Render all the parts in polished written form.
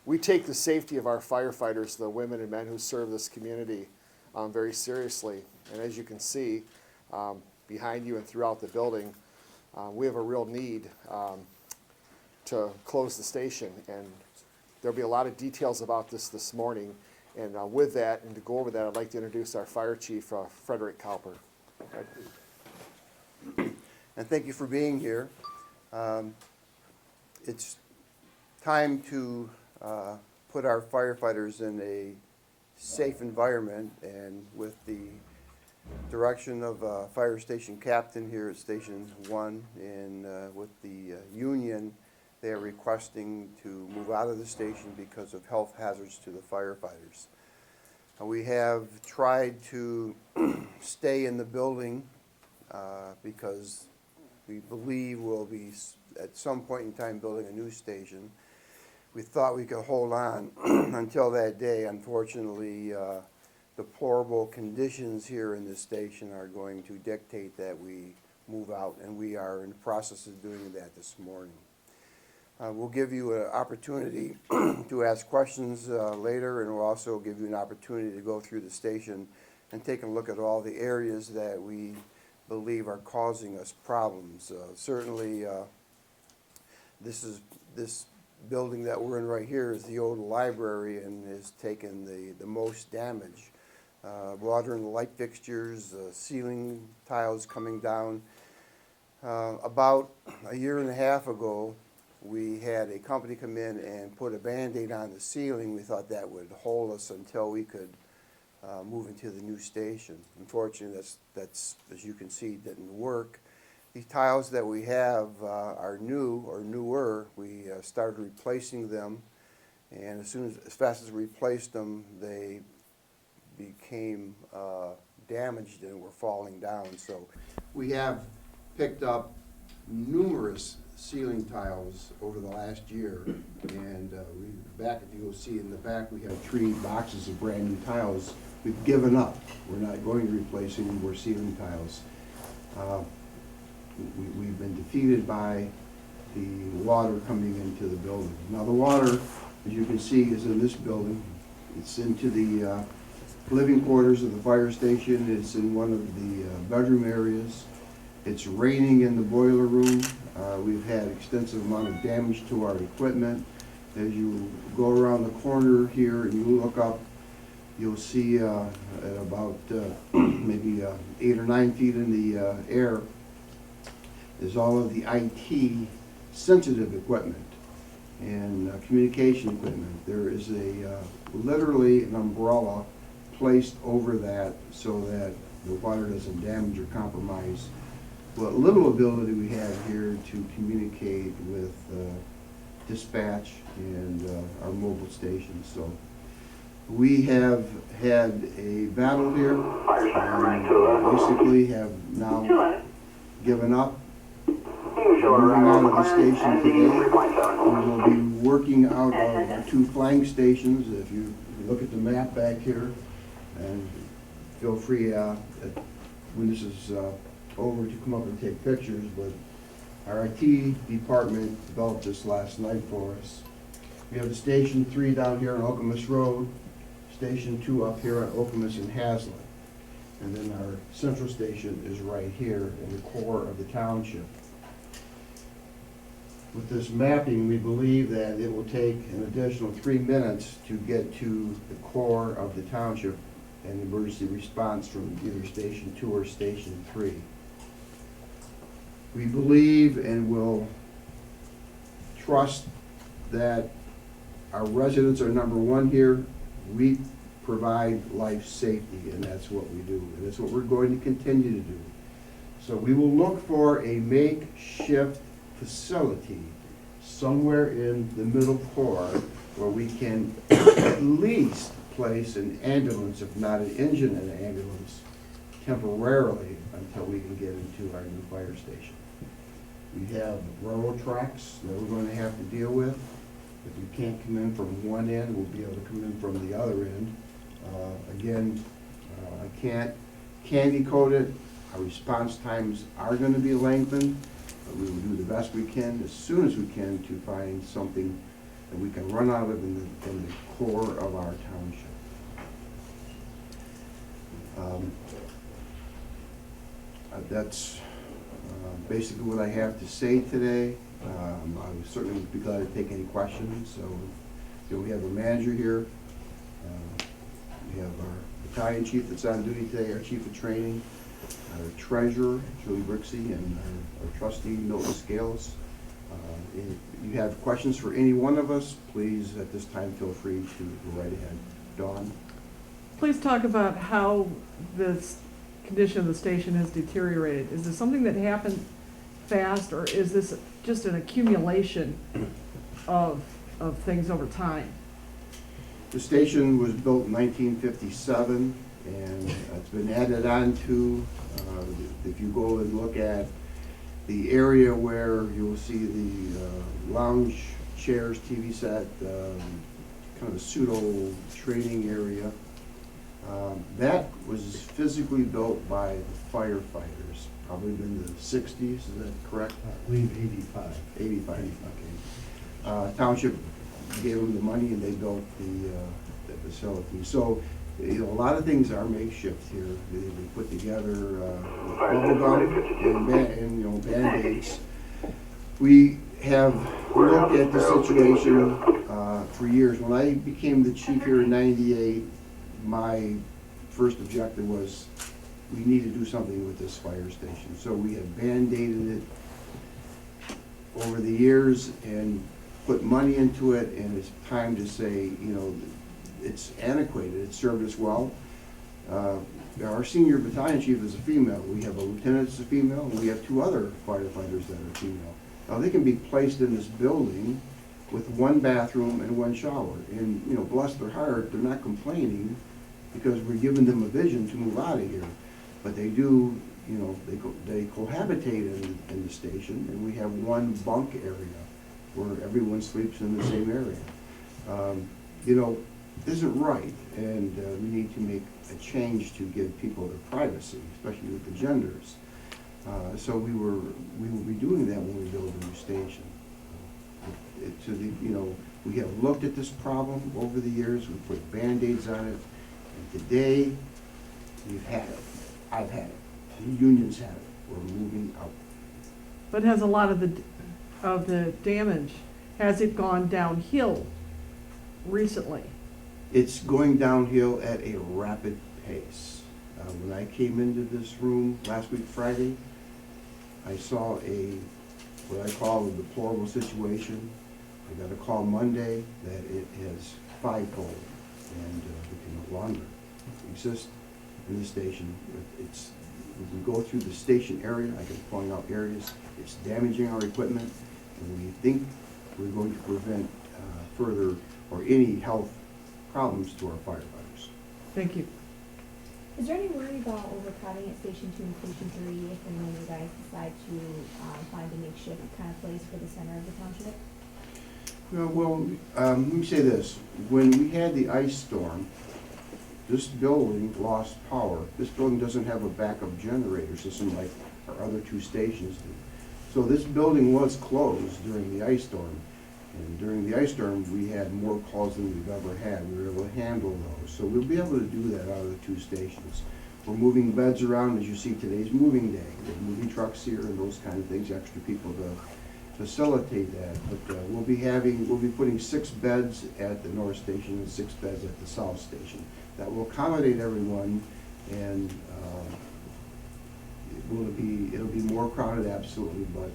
We take the safety of our firefighters, the women and men who serve this community, very seriously. And as you can see, behind you and throughout the building, we have a real need to close the station. And there'll be a lot of details about this morning. And with that, and to go over that, I'd like to introduce our Fire Chief, Frederick Cowper. And thank you for being here. It's time to put our firefighters in a safe environment, and with the direction of Fire Station Captain here at Station 1 and with the union, they are requesting to move out of the station because of health hazards to the firefighters. We have tried to stay in the building because we believe we'll be at some point in time building a new station. We thought we could hold on until that day. Unfortunately, deplorable conditions here in this station are going to dictate that we move out, and we are in the process of doing that this morning. We'll give you an opportunity to ask questions later, and we'll also give you an opportunity to go through the station and take a look at all the areas that we believe are causing us problems. Certainly, this building that we're in right here is the old library and has taken the most damage. Water in the light fixtures, ceiling tiles coming down. About a year and a half ago, we had a company come in and put a Band-Aid on the ceiling. We thought that would hold us until we could move into the new station. Unfortunately, that's as you can see, didn't work. These tiles that we have are new or newer. We started replacing them, and as fast as we replaced them, they became damaged and were falling down. So we have picked up numerous ceiling tiles over the last year, and back, if you'll see in the back, we have 3 boxes of brand new tiles. We've given up. We're not going to replace any more ceiling tiles. We've been defeated by the water coming into the building. Now the water, as you can see, is in this building. It's into the living quarters of the fire station. It's in one of the bedroom areas. It's raining in the boiler room. We've had extensive amount of damage to our equipment. As you go around the corner here and you look up, you'll see at about maybe 8 or 9 feet in the air is all of the IT sensitive equipment and communication equipment. There is literally an umbrella placed over that so that the water doesn't damage or compromise what little ability we have here to communicate with dispatch and our mobile stations. So we have had a battle here and basically have now given up. Moving out of the station today. We will be working out of our 2 flank stations. If you look at the map back here, and feel free when this is over to come up and take pictures, but our IT department developed this last night for us. We have the Station 3 down here on Okemos Road, Station 2 up here on Okemos and Hazlet, and then our central station is right here in the core of the township. With this mapping, we believe that it will take an additional 3 minutes to get to the core of the township and emergency response from either Station 2 or Station 3. We believe and will trust that our residents are number 1 here. We provide life safety, and that's what we do, and that's what we're going to continue to do. So we will look for a makeshift facility somewhere in the middle core where we can at least place an ambulance, if not an engine in an ambulance, temporarily until we can get into our new fire station. We have railroad tracks that we're going to have to deal with. If we can't come in from one end, we'll be able to come in from the other end. Again, I can't candy coat it. Our response times are going to be lengthened, but we will do the best we can as soon as we can to find something that we can run out of in the core of our township. That's basically what I have to say today. I would certainly be glad to take any questions. So, we have a manager here. We have our battalion chief that's on duty today, our chief of training, our treasurer, Julie Brixey, and our trustee, Milton Scales. If you have questions for any one of us, please, at this time, feel free to go right ahead. Dawn? Please talk about how this condition of the station has deteriorated. Is this something that happened fast, or is this just an accumulation of things over time? The station was built in 1957, and it's been added on to. If you go and look at the area where you'll see the lounge chairs, TV set, kind of a pseudo training area, that was physically built by the firefighters, probably in the 60s, is that correct? I believe 85. 85, okay. Township gave them the money and they built the facility. So, a lot of things are makeshift here. They put together bubble gum and Band-Aids. We have looked at the situation for years. When I became the chief here in '98, my first objective was we need to do something with this fire station. So we have Band-Aided it over the years and put money into it, and it's time to say, it's antiquated. It served us well. Our senior battalion chief is a female. We have a lieutenant that's a female, and we have 2 other firefighters that are female. Now, they can be placed in this building with 1 bathroom and 1 shower. And, bless their heart, they're not complaining because we're giving them a vision to move out of here. But they do, they cohabitate in the station, and we have 1 bunk area where everyone sleeps in the same area. Isn't right, and we need to make a change to give people their privacy, especially with the genders. So we will be doing that when we build a new station. We have looked at this problem over the years. We put Band-Aids on it, and today we've had it. I've had it. The unions have it. We're moving out. But has a lot of the damage, has it gone downhill recently? It's going downhill at a rapid pace. When I came into this room last week Friday, I saw what I call a deplorable situation. I got a call Monday that it has 5-fold, and we can no longer exist in the station. If we go through the station area, I can point out areas, it's damaging our equipment, and we think we're going to prevent further or any health problems to our firefighters. Thank you. Is there any worry about overcrowding at Station 2 and Station 3 if and when you guys decide to find a makeshift kind of place for the center of the township? Well, let me say this. When we had the ice storm, this building lost power. This building doesn't have a backup generator system like our other 2 stations do. So this building was closed during the ice storm. And during the ice storm, we had more calls than we've ever had. We were able to handle those. So we'll be able to do that out of the 2 stations. We're moving beds around, as you see today's moving day. We're moving trucks here and those kind of things, extra people to facilitate that. But we'll be putting 6 beds at the north station and 6 beds at the south station. That will accommodate everyone, and it'll be more crowded, absolutely, but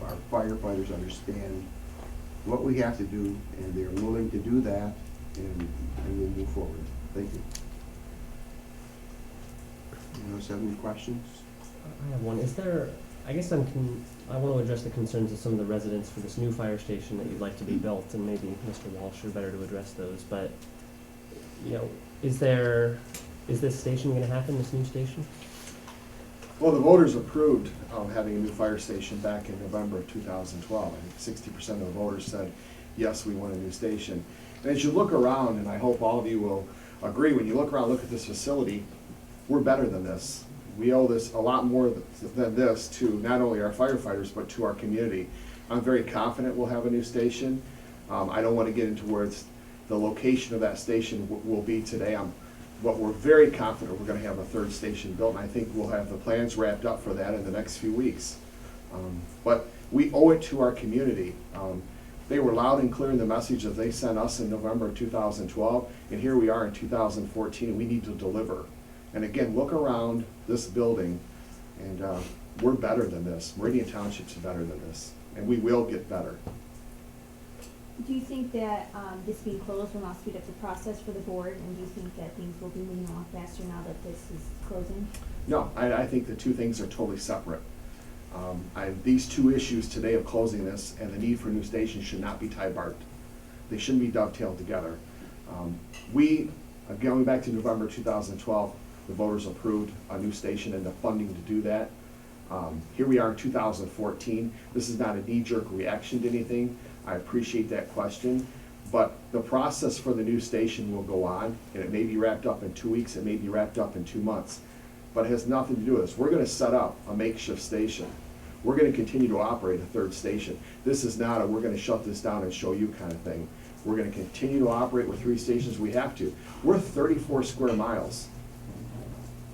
our firefighters understand what we have to do, and they're willing to do that, and we'll move forward. Thank you. Anyone else have any questions? I have one. Is there, I guess I want to address the concerns of some of the residents for this new fire station that you'd like to be built, and maybe Mr. Walsh are better to address those, but, is this station going to happen, this new station? Well, the voters approved having a new fire station back in November of 2012. I think 60% of the voters said, yes, we want a new station. And as you look around, and I hope all of you will agree, when you look around, look at this facility, we're better than this. We owe this a lot more than this to not only our firefighters, but to our community. I'm very confident we'll have a new station. I don't want to get into where the location of that station will be today. But we're very confident we're going to have a third station built, and I think we'll have the plans wrapped up for that in the next few weeks. But we owe it to our community. They were loud and clear in the message that they sent us in November of 2012, and here we are in 2014, and we need to deliver. And again, look around this building, and we're better than this. Meridian Township's better than this, and we will get better. Do you think that this being closed will not speed up the process for the board, and do you think that things will be moving along faster now that this is closing? No, I think the two things are totally separate. These two issues today of closing this and the need for a new station should not be tie-barked. They shouldn't be dovetailed together. Going back to November 2012, the voters approved a new station and the funding to do that. Here we are in 2014. This is not a knee-jerk reaction to anything. I appreciate that question, but the process for the new station will go on, and it may be wrapped up in 2 weeks, it may be wrapped up in 2 months, but it has nothing to do with this. We're gonna set up a makeshift station. We're gonna continue to operate a third station. This is not a, we're gonna shut this down and show you kind of thing. We're gonna continue to operate with 3 stations. We have to. We're 34 square miles,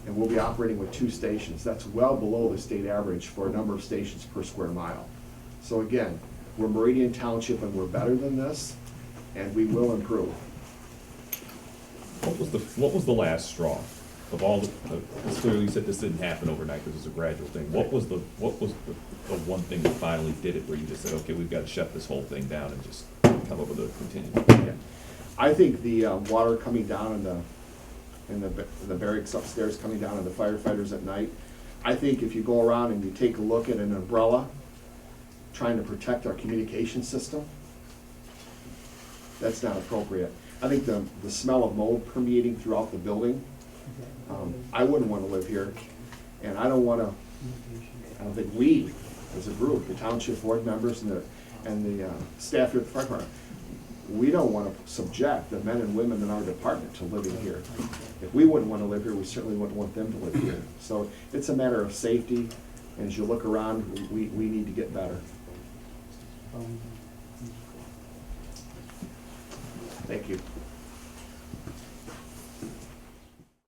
and we'll be operating with 2 stations. That's well below the state average for a number of stations per square mile. So again, we're Meridian Township and we're better than this, and we will improve. What was the last straw of all the, clearly you said this didn't happen overnight, this was a gradual thing. What was the one thing that finally did it where you just said, okay, we've got to shut this whole thing down and just come up with a continuum? Yeah. I think the water coming down in the barracks upstairs, coming down on the firefighters at night. I think if you go around and you take a look at an umbrella trying to protect our communication system, that's not appropriate. I think the smell of mold permeating throughout the building, I wouldn't want to live here, and I don't think we, as a group, the township board members and the staff here at the fire department, we don't want to subject the men and women in our department to living here. If we wouldn't want to live here, we certainly wouldn't want them to live here. So it's a matter of safety, and as you look around, we need to get better. Thank you.